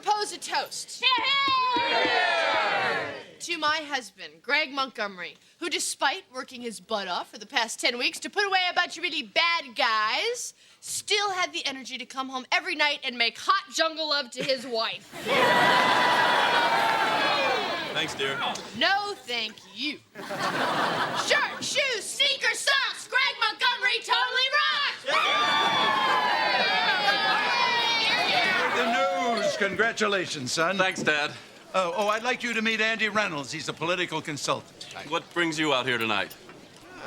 propose a toast. To my husband, Greg Montgomery, who, despite working his butt off for the past 10 weeks to put away a bunch of really bad guys, still had the energy to come home every night and make hot jungle love to his wife. Thanks, dear. No, thank you. Shirt, shoes, sneakers, socks. Greg Montgomery totally rocks. The news. Congratulations, son. Thanks, Dad. Oh, I'd like you to meet Andy Reynolds. He's a political consultant. What brings you out here tonight?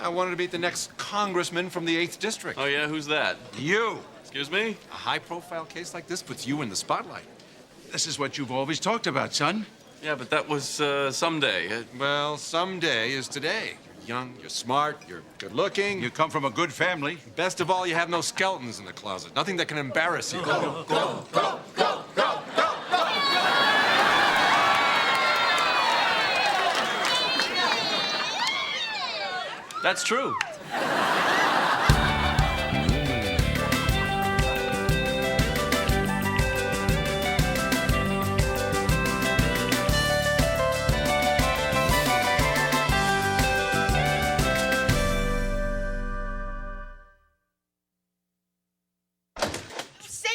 I wanted to meet the next congressman from the 8th District. Oh, yeah? Who's that? You. Excuse me? A high-profile case like this puts you in the spotlight. This is what you've always talked about, son. Yeah, but that was someday. Well, someday is today. You're young, you're smart, you're good-looking. You come from a good family. Best of all, you have no skeletons in the closet. Nothing that can embarrass you. Go. That's true. Say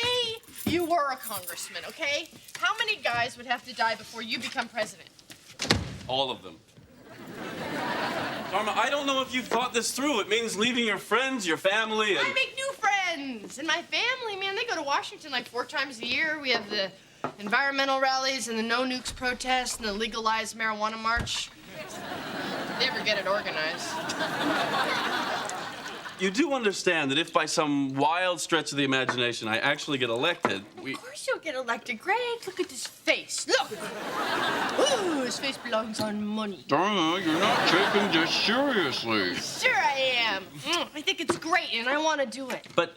you were a congressman, okay? How many guys would have to die before you become president? All of them. Dharma, I don't know if you've thought this through. It means leaving your friends, your family, and... I make new friends. And my family, man, they go to Washington like 4 times a year. We have the environmental rallies and the no nukes protest and the legalized marijuana march. They ever get it organized. You do understand that if by some wild stretch of the imagination I actually get elected, Of course you'll get elected, Greg. Look at this face. Look. Ooh, his face belongs on money. Dharma, you're not taking this seriously. Sure I am. I think it's great, and I want to do it. But,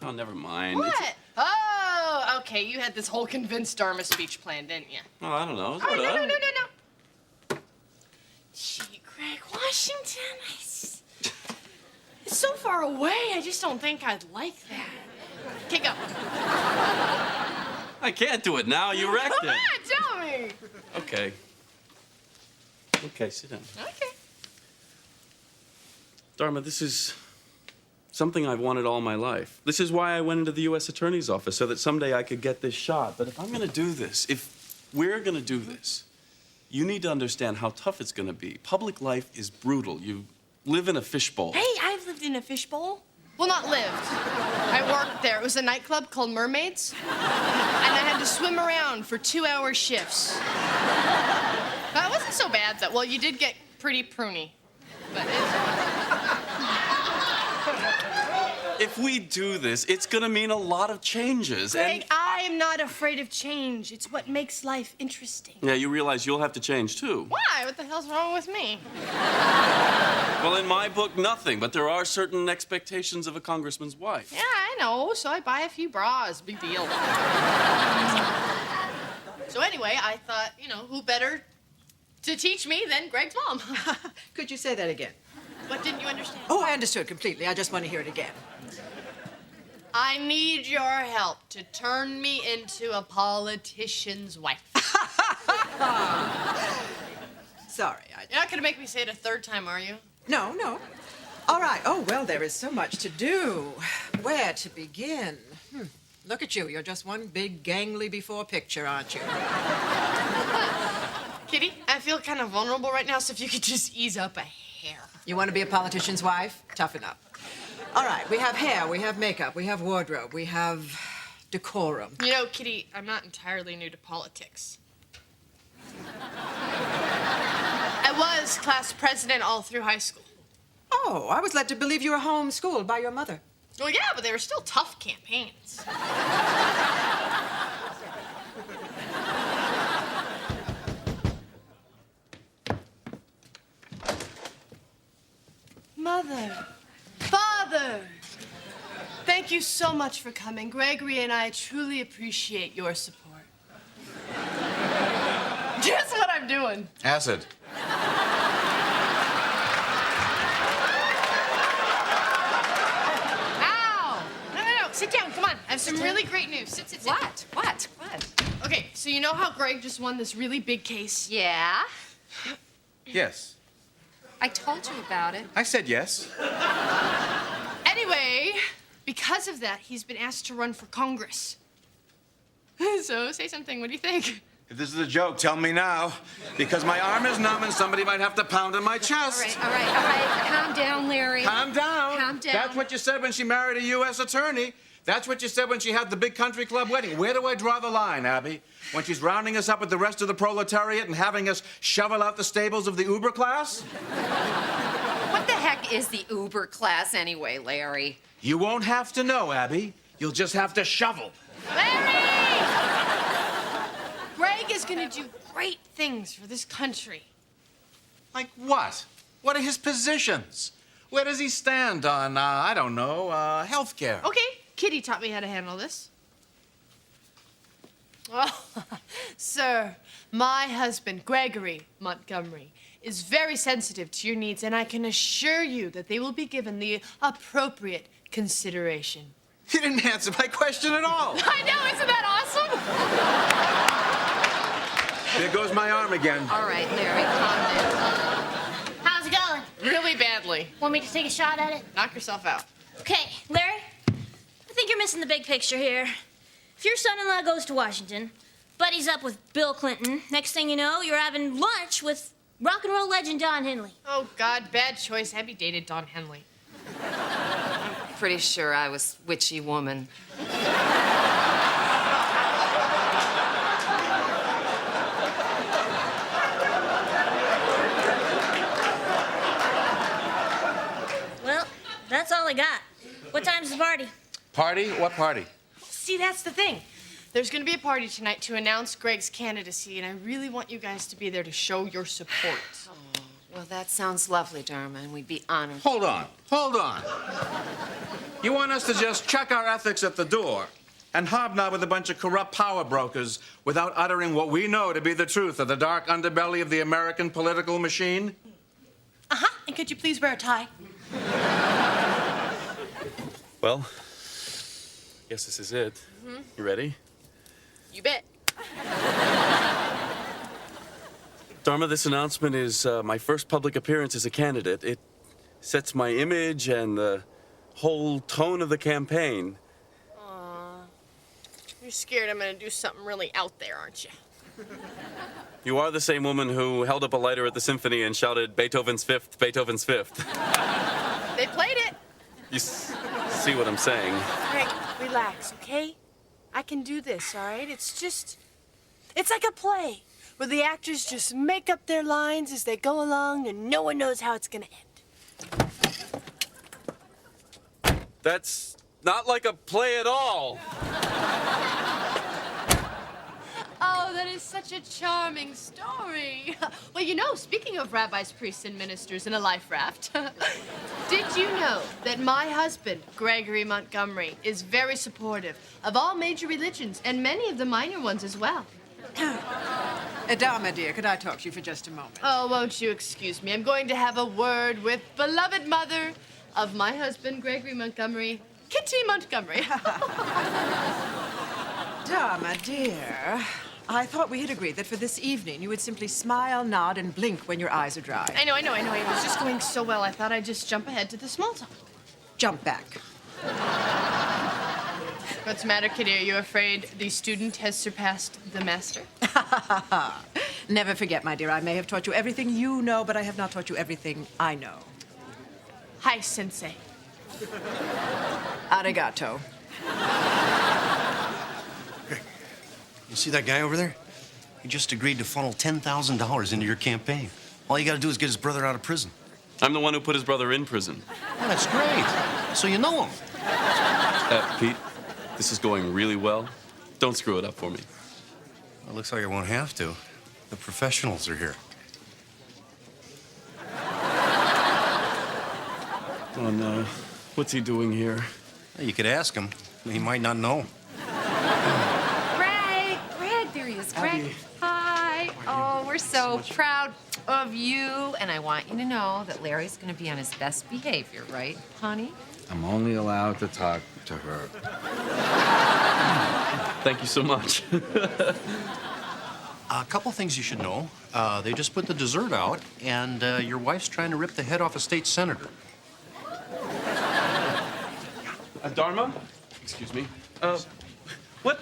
oh, never mind. What? Oh, okay. You had this whole convinced Dharma speech planned, didn't you? Oh, I don't know. Oh, no. Gee, Greg, Washington, it's so far away. I just don't think I'd like that. Okay, go. I can't do it now. You wrecked Come it. on, tell me. Okay. Okay, sit down. Okay. Dharma, this is something I've wanted all my life. This is why I went into the U.S. Attorney's office, so that someday I could get this shot. But if I'm going to do this, if we're going to do this, you need to understand how tough it's going to be. Public life is brutal. You live in a fishbowl. Hey, I've lived in a fishbowl. Well, not lived. I worked there. It was a nightclub called Mermaids. And I had to swim around for 2-hour shifts. That wasn't so bad, though. Well, you did get pretty pruny. But If we do this, it's going to mean a lot of changes. Greg, I'm not afraid of change. It's what makes life interesting. Yeah, you realize you'll have to change, too. Why? What the hell's wrong with me? Well, in my book, nothing. But there are certain expectations of a congressman's wife. Yeah, I know. So I buy a few bras. Big deal. So anyway, I thought, who better to teach me than Greg's mom? Could you say that again? What didn't you understand? Oh, I understood completely. I just want to hear it again. I need your help to turn me into a politician's wife. Sorry, You're not going to make me say it a 3rd time, are you? No. All right. Oh, well, there is so much to do. Where to begin? Look at you. You're just one big gangly before picture, aren't you? Kitty, I feel kind of vulnerable right now, so if you could just ease up a hair. You want to be a politician's wife? Toughen up. All right, we have hair, we have makeup, we have wardrobe, we have decorum. Kitty, I'm not entirely new to politics. I was class president all through high school. Oh, I was led to believe you were homeschooled by your mother. Well, yeah, but they were still tough campaigns. Mother, Father, thank you so much for coming. Gregory and I truly appreciate your support. Guess what I'm doing? Acid. Ow! No. Sit down. Come on. I have some really great news. Sit. What? Okay. Okay, so you know how Greg just won this really big case? Yeah? Yes. I told you about it. I said yes. Anyway, because of that, he's been asked to run for Congress. So say something. What do you think? If this is a joke, tell me now. Because my arm is numb and somebody might have to pound on my chest. All right. Calm down, Larry. Calm down. Calm down. That's what you said when she married a U.S. attorney. That's what you said when she had the big country club wedding. Where do I draw the line, Abby? When she's rounding us up with the rest of the proletariat and having us shovel out the stables of the Uber class? What the heck is the Uber class anyway, Larry? You won't have to know, Abby. You'll just have to shovel. Larry! Greg is gonna do great things for this country. Like what? What are his positions? Where does he stand on, I don't know, health care? Okay, Kitty taught me how to handle this. Oh, sir, my husband, Gregory Montgomery, is very sensitive to your needs, and I can assure you that they will be given the appropriate consideration. You didn't answer my question at all. I know, isn't that awesome? There goes my arm again. All right, Larry, calm down. How's it going? Really badly. Want me to take a shot at it? Knock yourself out. Okay, Larry, I think you're missing the big picture here. If your son-in-law goes to Washington, buddies up with Bill Clinton, next thing you know, you're having lunch with rock and roll legend Don Henley. Oh, God, bad choice. Abby dated Don Henley. Pretty sure I was witchy woman. Well, that's all I got. What time's the party? Party? What party? See, that's the thing. There's going to be a party tonight to announce Greg's candidacy, and I really want you guys to be there to show your support. Well, that sounds lovely, Dharma, and we'd be honored. Hold on. You want us to just chuck our ethics at the door and hobnob with a bunch of corrupt power brokers without uttering what we know to be the truth of the dark underbelly of the American political machine? Uh-huh. And could you please wear a tie? Well, guess this is it. You ready? You bet. Dharma, this announcement is my first public appearance as a candidate. It sets my image and the whole tone of the campaign. You're scared I'm going to do something really out there, aren't you? You are the same woman who held up a lighter at the symphony and shouted, "Beethoven's Fifth, Beethoven's Fifth." They played it. You see what I'm saying? Greg, relax, okay? I can do this, all right? It's like a play where the actors just make up their lines as they go along and no one knows how it's gonna end. That's not like a play at all. Oh, that is such a charming story. Well, you know, speaking of rabbis, priests, and ministers in a life raft, did you know that my husband, Gregory Montgomery, is very supportive of all major religions and many of the minor ones as well? Dharma, dear, could I talk to you for just a moment? Oh, won't you excuse me? I'm going to have a word with beloved mother of my husband, Gregory Montgomery, Kitty Montgomery. Dharma, dear, I thought we had agreed that for this evening you would simply smile, nod, and blink when your eyes are dry. I know. It was just going so well, I thought I'd just jump ahead to the small talk. Jump back. What's the matter, Kitty? Are you afraid the student has surpassed the master? Never forget, my dear, I may have taught you everything you know, but I have not taught you everything I know. Hi, Sensei. Arigato. You see that guy over there? He just agreed to funnel $10,000 into your campaign. All you gotta do is get his brother out of prison. I'm the one who put his brother in prison. Oh, that's great. So you know him. Pete, this is going really well. Don't screw it up for me. Well, looks like I won't have to. The professionals are here. Oh, no. What's he doing here? Well, you could ask him. He might not know. Greg, there he is. Greg, hi. Oh, we're so proud of you. And I want you to know that Larry's going to be on his best behavior, right, honey? I'm only allowed to talk to her. Thank you so much. A couple things you should know. They just put the dessert out, and your wife's trying to rip the head off a state senator. Dharma? Excuse me. What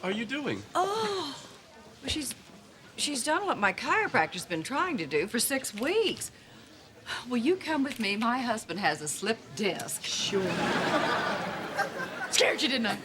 are you doing? Oh, well, she's done what my chiropractor's been trying to do for 6 weeks. Will you come with me? My husband has a slip disc. Sure. Scared you, didn't I?